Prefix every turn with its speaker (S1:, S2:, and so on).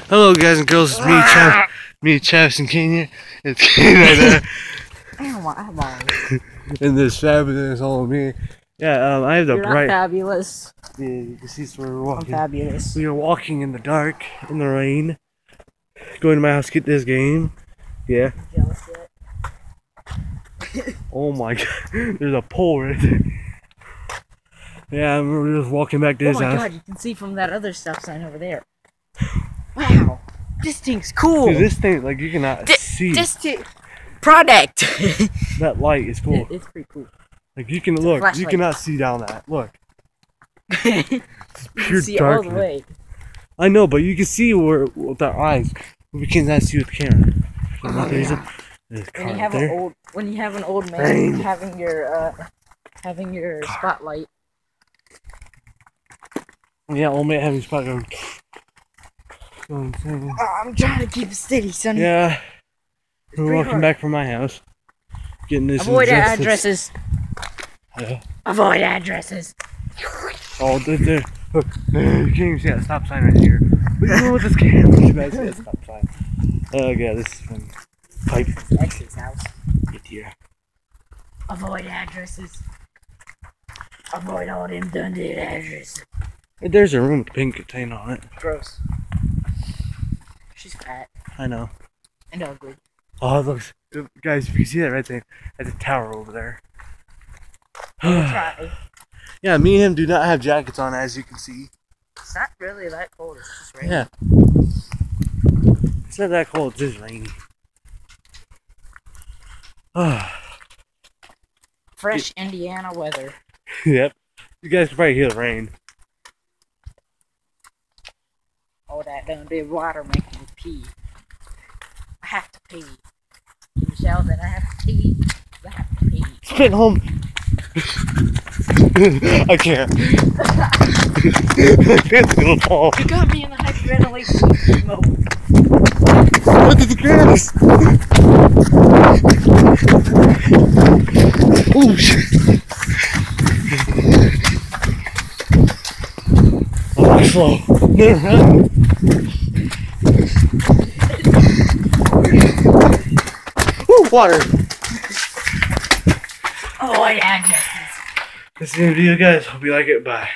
S1: Hello guys and girls, it's me, Travis and Kane here. It's Kane right there.
S2: Ow, my eyeballs.
S1: And this fabulous old me. Yeah, I have the
S2: You're
S1: bright.
S2: not fabulous.
S1: Yeah, you can see where we're walking.
S2: I'm fabulous.
S1: We are walking in the dark, in the rain. Going to my house to get this game. Yeah.
S2: Jealous yet?
S1: Oh my god, there's a pole right there. Yeah, we're just walking back to his
S2: Oh my
S1: house.
S2: god, you can see from that other stop sign over there. Wow, this thing's cool.
S1: Dude, this thing, like, you cannot see.
S2: Product.
S1: That light is cool.
S2: It's pretty cool.
S1: Like, you can look, you cannot see down that. Look. It's pure
S2: see
S1: darkness.
S2: all the way.
S1: I know, but you can see where with our eyes. We cannot see with the camera. For no reason.
S2: When you have an old man having your spotlight.
S1: Yeah, old man having spot going. Oh,
S2: I'm trying to keep it steady, son.
S1: Yeah. We're walking back from my house. Getting this.
S2: Avoid addresses.
S1: Yeah.
S2: Avoid addresses.
S1: Oh, there. Look, you can't even see that stop sign right here. But you know what this camera? You guys see that stop sign. Oh yeah, this is from pipe.
S2: Ex's house.
S1: Get here.
S2: Avoid addresses. Avoid all them Dundee addresses.
S1: There's a room with pink contain on it.
S2: Gross. She's fat.
S1: I know.
S2: And ugly.
S1: Oh, look, guys, if you see that right there, that's a tower over there.
S2: Try.
S1: Yeah, me and him do not have jackets on, as you can see.
S2: It's not really that cold. It's just raining.
S1: Yeah. It's not that cold. It's just rainy.
S2: Fresh Indiana weather.
S1: Yep. You guys can probably hear the rain.
S2: Oh, that Dundee water making me pee. I have to pee. Michelle said I have to pee. I have to pee.
S1: Spit home. I can't. It's gonna fall.
S2: You got me in the hyperventilation mode.
S1: Look at the grass. Oh shit. Oh, slow. Never mind. Woo, water.
S2: Oh, yeah, addresses.
S1: That's the video, guys. Hope you like it. Bye.